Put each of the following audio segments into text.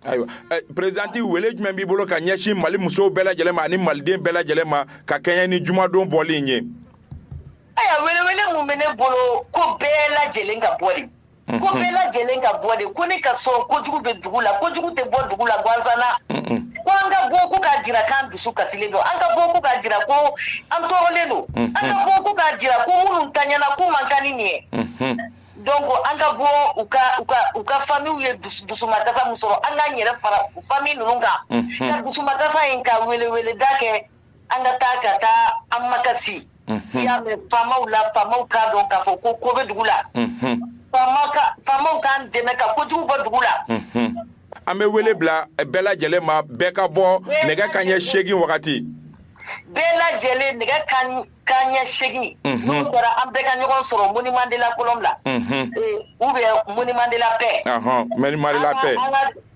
ayiwa présidente wele jumɛn b'i bolo ka ɲɛsin Mali musow bɛɛ lajɛlen ma ani maliden bɛɛ lajɛlen ma ka kɛɲɛ ni jumadon bɔli in ye aya wele mun bɛ ne bolo ko bɛɛ lajɛlen ka bɔ de ko bɛɛ lajɛlen ka bɔ de ko ne ka sɔn kojugu bɛ dugu la kojugu tɛ bɔ dugu la gansan na ko an ka bɔ ko k'a jira k'an dusu kasilen don an ka bɔ ko k'a jira ko an tɔɔrɔlen don an ka bɔ ko k'a jira ko minnu taɲana ko man kan ni nin ye donc an ka bɔ u ka famille ye dusumakasa min sɔrɔ an k'an yɛrɛ fara famille ninnu kan ka dusumakasa in ka weleweleda kɛ an ka taa an makasi i y'a mɛn faamaw la faamaw k'a dɔn k'a fɔ ko bɛ dugu la faamaw k'an dɛmɛ ka kojugu bɔ dugu la an bɛ wele bila bɛɛ lajɛlen ma bɛɛ ka bɔ nɛgɛ kanɲɛ 8 wagati bɛɛ lajɛlen nɛgɛ kanɲɛ 8 n'o kɛra an bɛɛ ka ɲɔgɔn sɔrɔ monument de la colombe la ou bien monument de la paix monument de la paix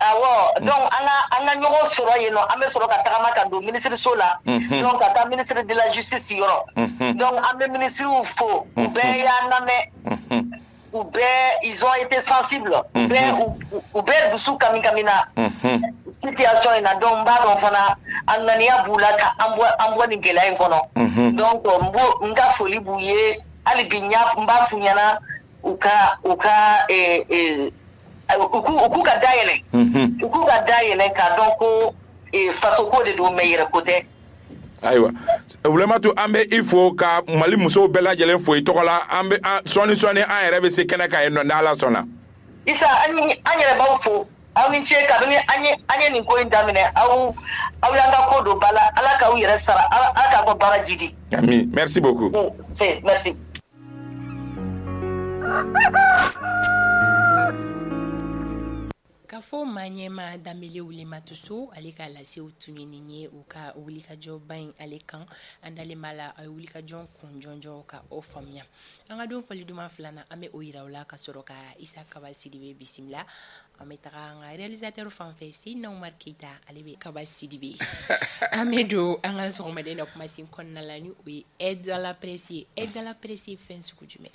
awɔ donc an ka ɲɔgɔn sɔrɔ yen nɔ an bɛ sɔrɔ ka tagama ka don ministre la donc ka taa ministre de la justice yɔrɔ donc an bɛ ministres fo u bɛɛ y'an lamɛn u bɛɛ ils ont été sensibles u bɛɛ dusu kami-kamina situation in na donc n b'a dɔn fana a ŋaniya b'u la ka an bɔ nin gɛlɛya in kɔnɔ donc n ka foli b'u ye hali bi n b'a f'u ɲɛna u k'u ka dayɛlɛ k'a dɔn ko fasoko de don mais yɛrɛko tɛ ayiwa Wulematu an bɛ i fo ka Mali musow bɛɛ lajɛlen fo i tɔgɔ la an bɛ sɔɔni an yɛrɛ bɛ se kɛnɛ kan yen nɔ ni Ala sɔnna Isa an yɛrɛ b'aw fo aw ni ce kabini an ye nin ko in daminɛ aw y'an ka ko don ba la Ala k'aw yɛrɛ sara Ala k'a ka baara jidi amin merci beaucoup merci Kafo manyema damele Wulematu so ale ka lasew tunye ninye u ka wulikajɔ ba in ale kan an dalen b'a la a ye wulikajɔ kunjɔnjɔ ka o faamuya an ka don fɔli duman filanan an bɛ o yira u la ka sɔrɔ ka Isa Kaba Sidibe bisimila an bɛ taga an ka réalisateur fan fɛ Seydina Umar Keita ale bɛ Kaba Sidibe an bɛ don an ka sɔgɔmaden na kumasen kɔnɔna la ni o ye aide à la presse ye aide à la presse ye fɛn sugu jumɛn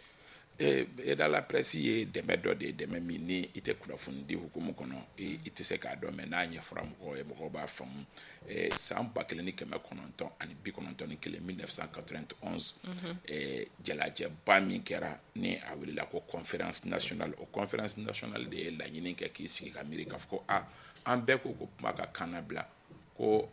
aide à la presse ye dɛmɛ dɔ de ye dɛmɛ min ni i tɛ kunnafoni di hukumu kɔnɔ i tɛ se k'a dɔn mɛ n'a ɲɛfɔra mɔgɔw ye mɔgɔw b'a faamu san 1991 1991 jalajɛba min kɛra ni a welela ko conférence nationale o conférence nationale de ye laɲini kɛ k'i sigi ka miiri k'a fɔ ko an bɛɛ ko kuma ka kan na bila ko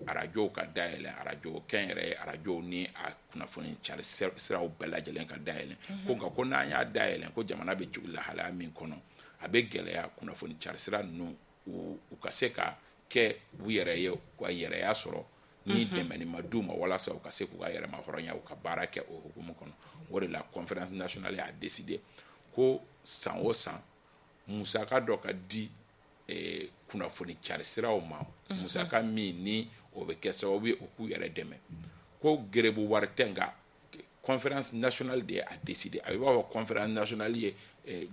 arajow ka dayɛlɛ arajo kɛnyɛrɛ arajow ni a kunnafoni cari siraw bɛɛ lajɛlen ka dayɛlɛ ko nka ko n'an y'a dayɛlɛ ko jamana bɛ jigi lahalaya min kɔnɔ a bɛ gɛlɛya kunnafoni cari sira ninnu u ka se ka kɛ u yɛrɛ ye ka yɛrɛya sɔrɔ ni dɛmɛni ma d'u ma walasa u ka se k'u ka yɛrɛma hɔrɔnya u ka baara kɛ o hukumu kɔnɔ o de la conférence nationale y'a décidé ko san o san musaka dɔ ka di kunnafoni cari siraw ma musaka min ni o bɛ kɛ sababu ye u k'u yɛrɛ dɛmɛ ko gerebu wari tɛ nka conférence nationale de a décidé a bɛ b'a fɔ conférence nationale ye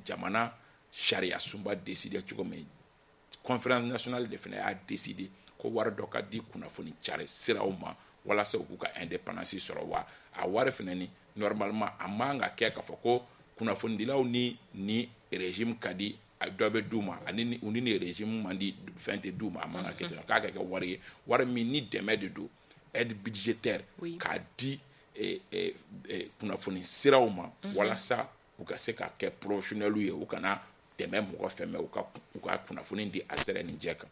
jamana sariya sunba décidé cogo min conférence nationale de fana y'a décidé ko wari dɔ ka di kunnafoni cari siraw ma walasa u k'u ka indépendance sɔrɔ wa a wari fana ni normalement a man ka kɛ k'a fɔ ko kunnafonidilaw ni régime ka di dɔ bɛ d'u ma ani u ni régime man di fɛn tɛ d'u ma a man ka kɛ ten k'a ka kɛ wari ye wari min ni dɛmɛ de don aide budgétaire k'a di kunnafoni siraw ma walasa u ka se ka kɛ professionnel ye u kana dɛmɛ mɔgɔ fɛn mɛ u ka kunnafoni di a sera nin jɛ kan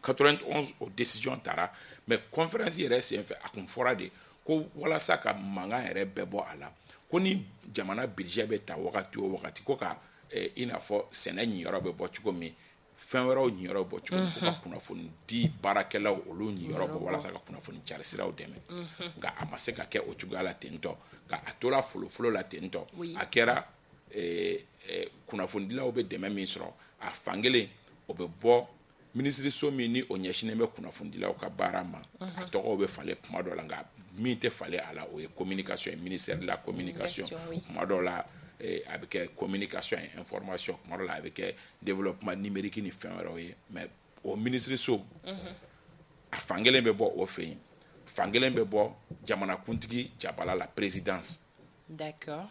91 o décision taara mais conférence yɛrɛ senfɛ a kun fɔra de ko walasa ka mankan yɛrɛ bɛɛ bɔ a la ko ni jamana budget bɛ ta wagati o wagati ko ka i n'a fɔ sɛnɛ ɲiyɔrɔ bɛ bɔ cogo min fɛn wɛrɛw ɲiyɔrɔ bɔ cogo min ko ka kunnafoni di baarakɛlaw olu ɲiyɔrɔ bɔ walasa ka kunnafoni cari siraw dɛmɛ nka a ma se ka kɛ o cogoya la ten tɔ nka a tora folofolo la ten tɔ a kɛra kunnafonidilaw bɛ dɛmɛ min sɔrɔ a fankelen o bɛ bɔ minisiriso min ni o ɲɛsinnen bɛ kunnafonidilaw ka baara ma a tɔgɔw bɛ falen kuma dɔ la nka min tɛ falen a la o ye communication ye ministère de la communication kuma dɔ la a bɛ kɛ communication et information kuma dɔ la a bɛ kɛ développement numérique ni fɛn wɛrɛw ye mais o minisiriso a fankelen bɛ bɔ o fɛ yen fankelen bɛ bɔ jamanakuntigi jabala la présidence d'accord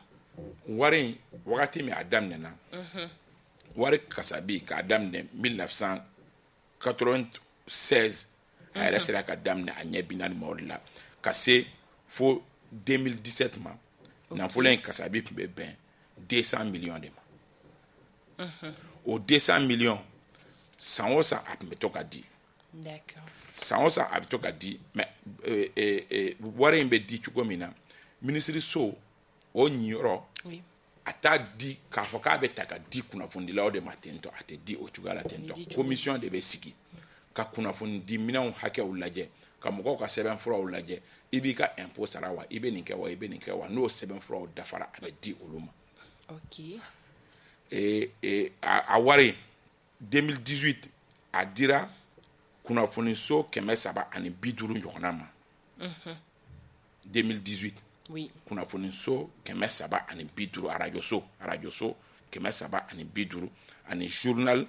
wari wagati min a daminɛna wari kasabi k'a daminɛ 1996 a yɛrɛ sera ka daminɛ a ɲɛ 40 ma o de la ka se fo 2017 ma nafolo in kasabi tun bɛ bɛn 200 millions de ma o 200 millions san o san a tun bɛ to ka di san o san a bɛ to ka di mais wari in bɛ di cogo min na minisiriso o ɲiyɔrɔ a t'a di k'a fɔ k'a bɛ ta ka di kunnafonidilaw de ma tentɔ a tɛ di o cogoya la tentɔ commission de bɛ sigi ka kunnafoni di minɛnw hakɛw lajɛ ka mɔgɔw ka sɛbɛnfuraw lajɛ i b'i ka impôt sara wa i bɛ nin kɛ wa i bɛ nin kɛ wa n'o sɛbɛnfuraw dafara a bɛ di olu ma a wari 2018 a dira kunnafoniso 350 ɲɔgɔnna ma 2018 kunnafoniso 350 arajoso 350 ani journal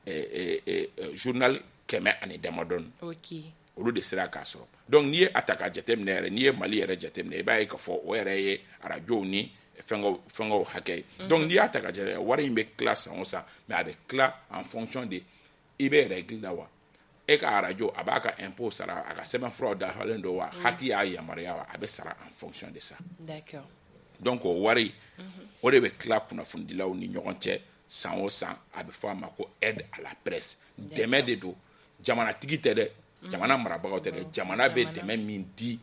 100 ani damadɔni olu de sera k'a sɔrɔ donc n'i ye a ta k'a jateminɛ yɛrɛ n'i ye Mali yɛrɛ jateminɛ i b'a ye k'a fɔ o yɛrɛ ye arajow ni fɛngɛw hakɛ ye donc n'i y'a ta k'a jateminɛ wari in bɛ tila san o san mais a bɛ tila en fonction de i bɛ règle la wa e ka arajo a b'a ka impôt sara a ka sɛbɛnfuraw dafalen don wa hakɛ y'a yamaruya wa a bɛ sara en fonction de ça donc o wari o de bɛ tila kunnafonidilaw ni ɲɔgɔn cɛ san o san a bɛ fɔ a ma ko aide à la presse dɛmɛ de don jamanatigi tɛ dɛ jamana marabagaw tɛ dɛ jamana bɛ dɛmɛ min di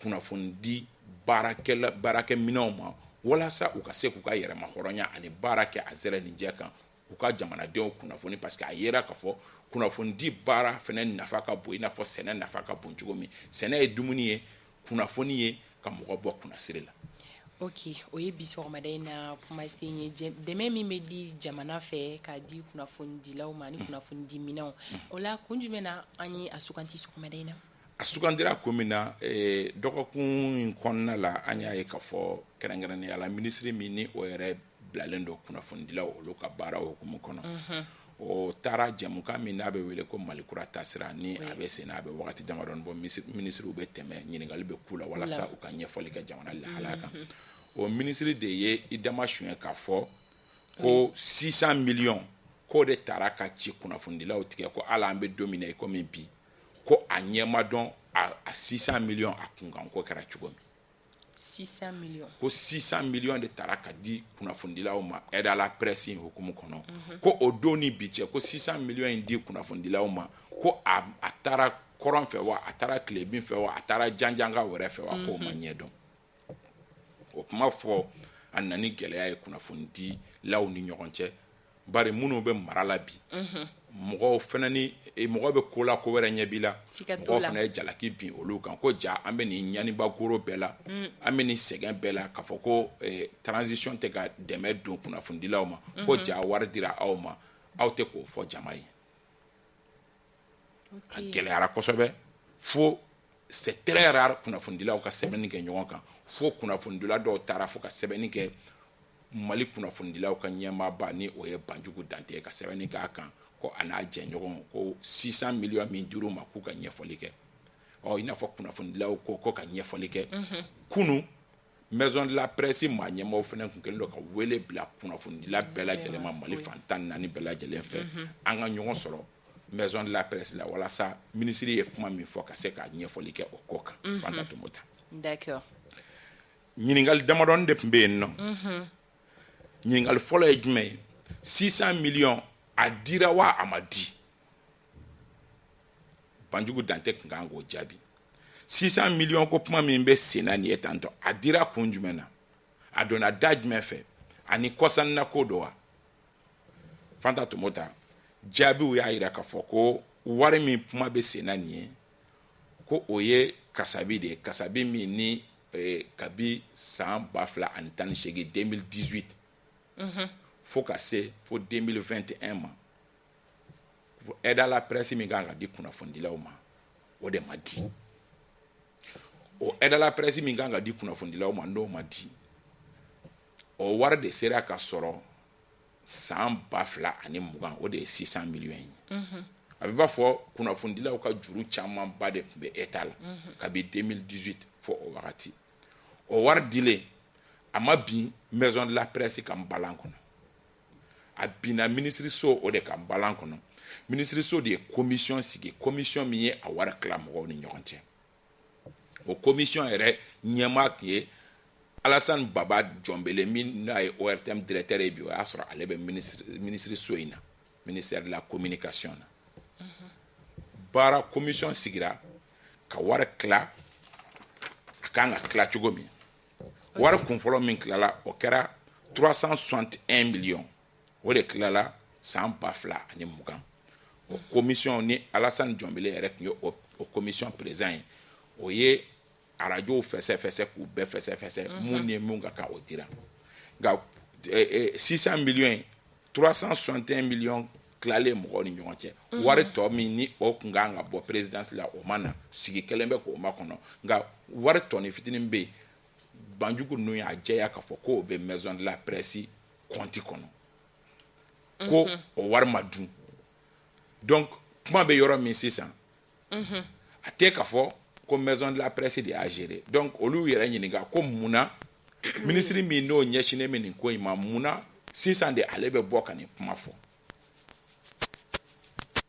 kunnafoni di baarakɛ minɛnw ma walasa u ka se k'u ka yɛrɛma hɔrɔnya ani baara kɛ a zɛrɛ ni jɛ kan u ka jamanadenw kunnafoni parce que a yera k'a fɔ kunnafoni di baara fana nafa ka bon i n'a fɔ sɛnɛ nafa ka bon cogo min sɛnɛ ye dumuni ye kunnafoni ye ka mɔgɔ bɔ kunnasiri la o ye bi sɔgɔmada in na kumasen ye dɛmɛ min bɛ di jamana fɛ k'a di kunnafonidilaw ma ani kunnafoni di minɛnw o la kun jumɛn na an ye a suganti sɔgɔmada in na a sugandira ko min na dɔgɔkun in kɔnɔna la an y'a ye k'a fɔ kɛrɛnkɛrɛnnenya la minisiri min ni o yɛrɛ bilalen don kunnafonidilaw olu ka baara hukumu kɔnɔ o taara jɛmukan min n'a bɛ wele ko Malikura taasira ni a bɛ sen a bɛ wagati damadɔni bɔ minisiriw bɛ tɛmɛ ɲininkali bɛ k'u la walasa u ka ɲɛfɔli kɛ jamana lahalaya kan o minisiri de ye i dama suɲɛ k'a fɔ ko 600 millions k'o de taara ka ci kunnafonidilaw tigɛ ko ala an bɛ don min na i komi bi ko a ɲɛma dɔn a 600 millions a kunkan ko kɛra cogo min 600 millions ko 600 millions de taara ka di kunnafonidilaw ma aide à la presse in hukumu kɔnɔ ko o don ni bi cɛ ko 600 millions in di kunnafonidilaw ma ko a taara kɔrɔn fɛ wa a taara tilebin fɛ wa a taara janjanga wɛrɛ fɛ wa k'o ma ɲɛdɔn o kuma fɔ a nani gɛlɛya ye kunnafonidilaw ni ɲɔgɔn cɛ bari minnu bɛ mara la bi mɔgɔw fana ni mɔgɔ bɛ ko la ko wɛrɛ ɲɛ b'i la mɔgɔw fana ye jalaki bin olu kan ko ja an bɛ nin ɲaniba goro bɛɛ la an bɛ nin sɛgɛn bɛɛ la k'a fɔ ko transition tɛ ka dɛmɛ don kunnafonidilaw ma ko ja wari dira aw ma aw tɛ k'o fɔ jama ye a gɛlɛyara kosɛbɛ fo c'est très rare kunnafonidilaw ka sɛbɛnni kɛ ɲɔgɔn kan fo kunnafonidila dɔw taara fo ka sɛbɛnni kɛ Mali kunnafonidilaw ka ɲɛmaaba ni o ye Banjugu Dante ka sɛbɛnni k'a kan ko a n'a jɛɲɔgɔn ko 600 millions min dir'u ma k'u ka ɲɛfɔli kɛ i n'a fɔ kunnafonidilaw ko ka ɲɛfɔli kɛ kunu maison de la presse maa ɲɛmaaw fana tun kɛlen don ka wele bila kunnafonidila bɛɛ lajɛlen ma Mali fan 14 bɛɛ lajɛlen fɛ an ka ɲɔgɔn sɔrɔ maison de la presse la walasa minisiri ye kuma min fɔ ka se ka ɲɛfɔli kɛ o ko kan Fanta Tumota d'accord ɲininkali damadɔni de tun bɛ yen nɔ ɲininkali fɔlɔ ye jumɛn ye 600 millions a dira wa a ma di Banjugu Dante tun kan k'o jaabi 600 millions ko kuma min bɛ sen na nin ye tantɔ a dira kun jumɛn na a donna da jumɛn fɛ ani kɔsanna ko don wa Fanta Tumota jaabiw y'a jira k'a fɔ ko wari min kuma bɛ sen na nin ye ko o ye kasabi de ye kasabi min ni kabi san 2018 2018 fo ka se fo 2021 ma aide à la presse min kan ka di kunnafonidilaw ma o de ma di o aide à la presse min kan ka di kunnafonidilaw ma n'o ma di o wari de sera ka sɔrɔ san 2020 o de ye 600 millions ye a bɛ b'a fɔ kunnafonidilaw ka juru caman ba de tun bɛ État la kabi 2018 fo o wagati o wari dilen a ma bin maison de la presse kan balan kɔnɔ a bina ministre so o de kan balan kono ministre so de commission sigi commission mi ye a wara kla mo ni ɲɔgɔn o commission yɛrɛ ɲɛma tun ye Alassane Baba Djombele min n'a ye ORTM directeur ye bi o y'a sɔrɔ ale bɛ ministre so in na ministère de la communication na baara commission sigira ka wari kila a kan ka kila cogo min wari kunfɔlɔ min kilala o kɛra 361 millions o de kilala san 2020 o commission ni Alassane Djombele yɛrɛ tun ye o commission président ye o ye arajo fɛsɛfɛsɛ k'u bɛɛ fɛsɛfɛsɛ mun ni mun ka kan o dira nka 600 millions 361 millions kilalen mɔgɔw ni ɲɔgɔn cɛ wari tɔ min ni o kun kan ka bɔ présidence la o ma na sigi kelen bɛ k'o ma kɔnɔ nka wari tɔ ni fitinin bɛ yen Banjugu ninnu y'a jɛya k'a fɔ ko o bɛ maison de la presse compte kɔnɔ ko o wari ma dun donc kuma bɛ yɔrɔ min sisan a tɛ k'a fɔ ko maison de la presse de y'a gérer donc olu yɛrɛ ɲininka ko munna ministre min n'o ɲɛsinnen bɛ nin ko in ma munna sisan de ale bɛ bɔ ka nin kuma fɔ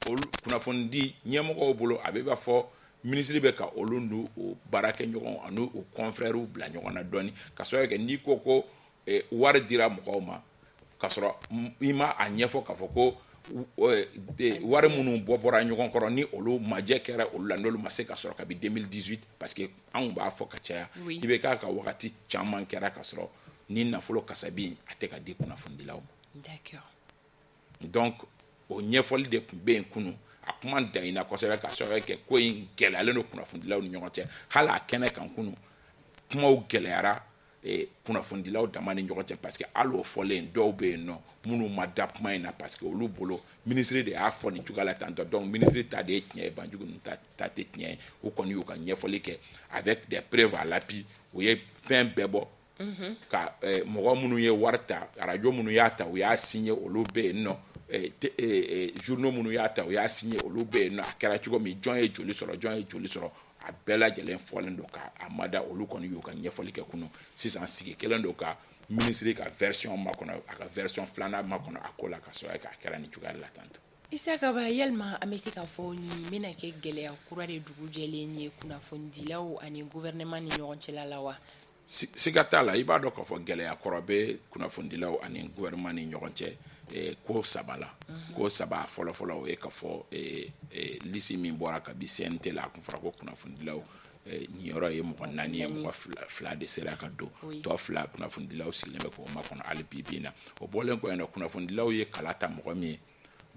olu kunnafoni di ɲɛmɔgɔw bolo a bɛ b'a fɔ ministre bɛ ka olu n'u o baarakɛɲɔgɔn ani o confrères bila ɲɔgɔn na dɔɔni ka sɔrɔ kɛ n'i ko ko wari dira mɔgɔw ma ka sɔrɔ i ma a ɲɛfɔ k'a fɔ ko wari minnu bɔra ɲɔgɔn kɔrɔ ni olu majɛ kɛra olu la n'olu ma se ka sɔrɔ kabi 2018 parce que anw b'a fɔ ka caya i bɛ k'a ka wagati caman kɛra ka sɔrɔ ni nafolo kasabi a tɛ ka di kunnafonidilaw ma donc o ɲɛfɔli de tun bɛ yen kunu a kuma danyina kosɛbɛ ka sɔrɔ kɛ ko in gɛlɛyalen don kunnafonidilaw ni ɲɔgɔn cɛ hali a kɛnɛ kan kunu kumaw gɛlɛyara kunnafonidilaw dama ni ɲɔgɔn cɛ parce que hali o fɔlen dɔw bɛ yen nɔ minnu ma da kuma in na parce que olu bolo ministre de y'a fɔ nin cogoya la tantɔ donc ministre ta de ye tiɲɛ ye Banjugu ninnu ta tɛ tiɲɛ ye u kɔni y'u ka ɲɛfɔli kɛ avec des preuves à l'appui u ye fɛn bɛɛ bɔ ka mɔgɔ minnu ye wari ta arajo minnu y'a ta u y'a signé olu bɛ yen nɔ journaux minnu y'a ta u y'a signé olu bɛ yen nɔ a kɛra cogo min jɔn ye joli sɔrɔ a bɛɛ lajɛlen fɔlen don ka a mada olu kɔni y'u ka ɲɛfɔli kɛ kunu sisan sigi kelen don ka ministre ka version makɔnɔ a ka version filanan makɔnɔ a ko la ka sɔrɔ k'a kɛra nin cogoya la tantɔ. Isaka ba yalima an bɛ se k'a fɔ nin bɛna kɛ gɛlɛya kura de dugu jɛlen ye kunnafonidilaw ani gouvernement ni ɲɔgɔn cɛla la wa? Siga t'a la i b'a dɔn k'a fɔ gɛlɛya kɔrɔ bɛ kunnafonidilaw ani gouvernement ni ɲɔgɔn cɛ ko saba la ko saba fɔlɔfɔlɔ o ye k'a fɔ lisi min bɔra kabi CNT la a kun fɔra ko kunnafonidilaw nin yɔrɔ ye mɔgɔ 4 ye mɔgɔ 2 de sera ka don tɔ 2 kunnafonidilaw sigilen bɛ k'o makɔnɔ hali bi bi in na o bɔlen kɔ yen nɔ kunnafonidilaw ye kala ta mɔgɔ min ye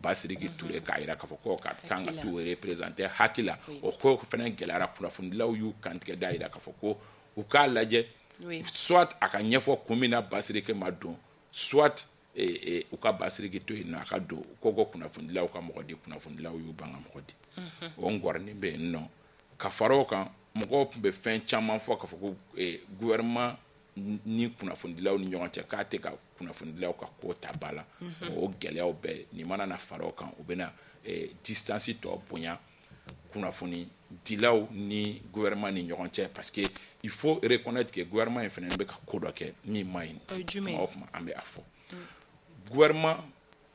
Basiriki Ture k'a jira k'a fɔ ko ka kan ka t'u représenter hakila o ko fana gɛlɛyara kunnafonidilaw y'u kantigɛ da jira k'a fɔ ko u k'a lajɛ soit a ka ɲɛfɔ kun min na Basiriki ma don soit u ka Basiriki to yen nɔ a ka don ko kunnafonidilaw ka mɔgɔ di kunnafonidilaw y'u ban ka mɔgɔ di o ngɔrɔnin bɛ yen nɔ ka fara o kan mɔgɔw tun bɛ fɛn caman fɔ k'a fɔ ko gouvernement ni kunnafonidilaw ni ɲɔgɔn cɛ k'a tɛ ka kunnafonidilaw ka ko ta ba la o gɛlɛyaw bɛɛ nin mana na fara o kan u bɛna distance tɔ bonya kunnafonidilaw ni gouvernement ni ɲɔgɔn cɛ parce que il faut reconnaître que gouvernement in fana bɛ ka ko dɔ kɛ min ma ɲi tuma o tuma an bɛ a fɔ gouvernement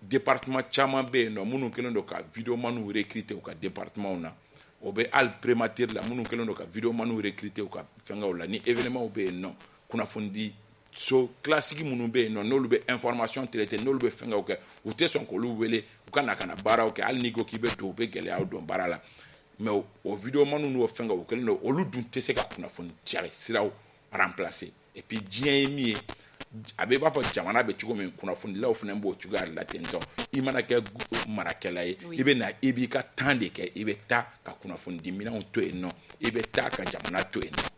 département caman bɛ yen nɔ minnu kɛlen don ka vidéomaniw recruter u ka départementw na o bɛ hali prémature la minnu kɛlen don ka vidéomaniw recruter u ka fɛngɛw la ni événementw bɛ yen nɔ kunnafoni so classique minnu bɛ yen nɔ n'olu bɛ information traiter n'olu bɛ fɛngɛw kɛ u tɛ sɔn k'olu wele u ka na ka na baaraw kɛ hali n'i ko k'i bɛ don u bɛ gɛlɛyaw don baara la mais o vidéomaniw n'o fɛngɛw o kɛlen don olu dun tɛ se ka kunnafoni cari siraw remplacer et puis diɲɛ ye min ye a bɛ b'a fɔ jamana bɛ cogo min kunnafonidilaw fana b'o cogoya la ten tɔ i mana kɛ marakɛla ye i bɛ na i b'i ka temps de kɛ i bɛ taa ka kunnafonidi minɛnw to yen nɔ i bɛ taa ka jamana to yen nɔ.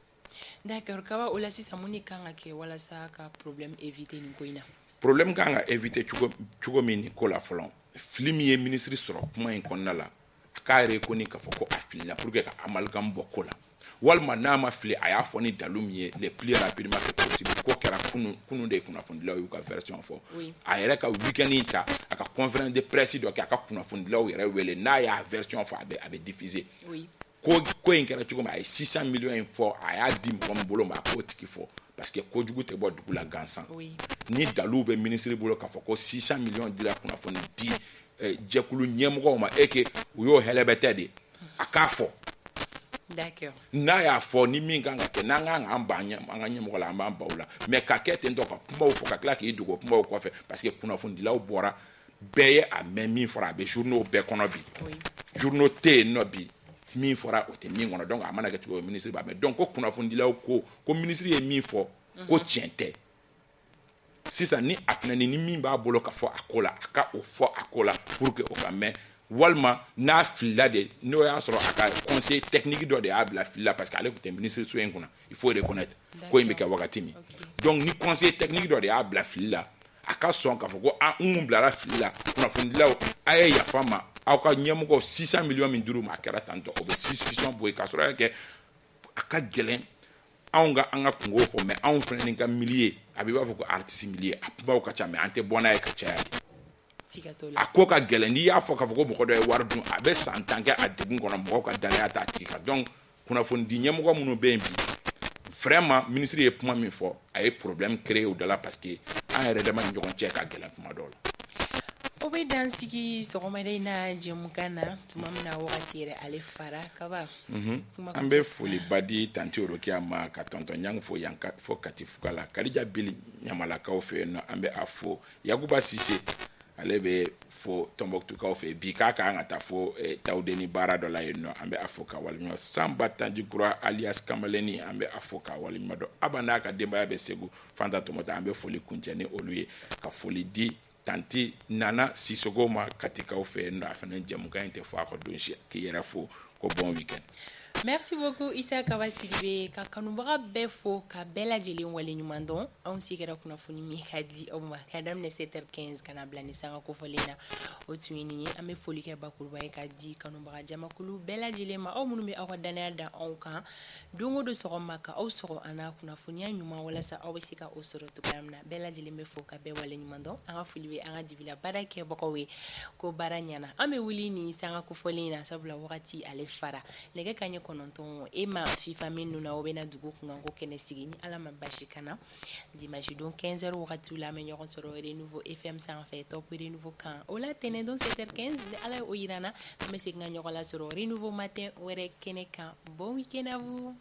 D'accord kaba o la sisan mun de kan ka kɛ walasa ka problème éviter nin ko in na. Problème kan ka éviter cogo min nin ko la fɔlɔ fili min ye ministre sɔrɔ kuma in kɔnɔna la a k'a reconnaître k'a fɔ ko a filila pour que ka amalgame bɔ ko la walima n'a ma fili a y'a fɔ ni dalu min ye le plus rapidement que possible ko kɛra kunun de ye kunnafonidilaw y'u ka version fɔ a yɛrɛ ka week-end ta a ka conférence de presse dɔ kɛ a ka kunnafonidilaw yɛrɛ wele n'a y'a version fɔ a bɛ diffuser ko in kɛra cogo min a ye 600 millions in fɔ a y'a di mɔgɔ min bolo ma a k'o tigi fɔ parce que kojugu tɛ bɔ dugu la gansan Oui. ni dalu bɛ ministre bolo k'a fɔ ko 600 millions dira kunnafoni di jɛkulu ɲɛmɔgɔw ma et que u y'o hɛlɛbɛtɛ de a k'a fɔ. D'accord. N'a y'a fɔ ni min kan ka kɛ n'an kan k'an ban an ka ɲɛmɔgɔ la an b'an baw la mais ka kɛ ten tɔ ka kumaw fɔ ka tila k'i dogo kumaw kɔfɛ parce que kunnafonidilaw bɔra bɛɛ ye a mɛn min fɔra a bɛ journaux bɛɛ kɔnɔ bi journaux tɛ yen nɔ bi min fɔra o tɛ min kɔnɔ donc a mana kɛ cogo o ministre b'a mɛn donc ko kunnafonidilaw ko ministre ye min fɔ ko tiɲɛ tɛ sisan ni a fana ni min b'a bolo ka fɔ a ko la a ka o fɔ a ko la pour que o ka mɛn walima n'a filila de n'o y'a sɔrɔ a ka conseil technique dɔ de y'a bila filila parce que ale tun tɛ ministre so in kunna il faut reconnaître ko in bɛ kɛ wagati min donc ni conseil technique dɔ de y'a bila filila a ka sɔn k'a fɔ ko mun bilara filila kunnafonidilaw a ye yafa ma aw ka ɲɛmɔgɔ 600 millions min dir'u ma a kɛra tantɔ o bɛ suspicion bɔ yen k'a sɔrɔ kɛ a ka gɛlɛn anw ka an ka kungo fɔ mais anw fana ni ka milieu a bɛ b'a fɔ ko artiste milieu a kumaw ka ca mais an tɛ bɔ n'a ye ka caya a ko ka gɛlɛn n'i y'a fɔ k'a fɔ ko mɔgɔ dɔ ye wari dun a bɛ san 10 kɛ a degun kɔnɔ mɔgɔw ka danaya t'a tigi kan donc kunnafonidi ɲɛmɔgɔ minnu bɛ yen bi vraiment ministre ye kuma min fɔ a ye problème créer o da la parce que an yɛrɛ dama ni ɲɔgɔn cɛ ka gɛlɛn kuma dɔw la. O bɛ dan sigi sɔgɔmada in na jɛmukan na tuma min na wagati yɛrɛ ale fara kaba. An bɛ foliba di tanti Orokiya ma ka tonton Ɲang fo yan fo Katifuka la Kadija Bili Ɲamalakaw fɛ yen nɔ an bɛ a fo Yakuba Sise ale bɛ fo Tɔnbɔkutukaw fɛ bi k'a kan ka taa fo Tawudeni baara dɔ la yen nɔ an bɛ a fo ka waleɲuman Sanba Tanjikura alias Kamaleni an bɛ a fo ka waleɲuman dɔn Aba n'a ka denbaya bɛ Segu Fanta Tomota an bɛ foli kuncɛ ni olu ye ka foli di tanti Nana Sisogo ma Katikaw fɛ yen nɔ a fana jɛmukan in tɛ fɔ a kɔ don si k'i yɛrɛ fo ko bon week-end. Merci beaucoup Issa Kaba Sidibe ka kanubaga bɛɛ fo ka bɛɛ lajɛlen waleɲuman dɔn anw sigera kunnafoni min ka di aw ma ka daminɛ 7h15 ka na bila ni sanga kofɔlen na o tun ye nin ye an bɛ foli kɛ bakuruba ye ka di kanubaga jamakulu bɛɛ lajɛlen ma aw minnu bɛ aw ka danaya da anw kan don o don sɔgɔma ka aw sɔrɔ an na kunnafoniya ɲuman walasa aw bɛ se ka o sɔrɔ cogoya min na bɛɛ lajɛlen bɛ fo ka bɛɛ waleɲuman dɔn an ka foli bɛ an ka dibila baara kɛbagaw ye ko baara ɲɛna an bɛ wuli nin sanga kofɔlen na sabula wagati ale fara nɛgɛ kaɲɛ 9 e ma fifa min nuna o bɛna dugu kunkan ko kɛnɛ sigi ni ala ma basi kana dimanche don 15h wagati la an bɛ ɲɔgɔn sɔrɔ Renouveau FM sanfɛ top Renouveau kan o la tɛnɛn don 7h15 ni ala ye o yirana an bɛ segin ka ɲɔgɔn la sɔrɔ Renouveau matin wɛrɛ kɛnɛ kan bon week-end à vous.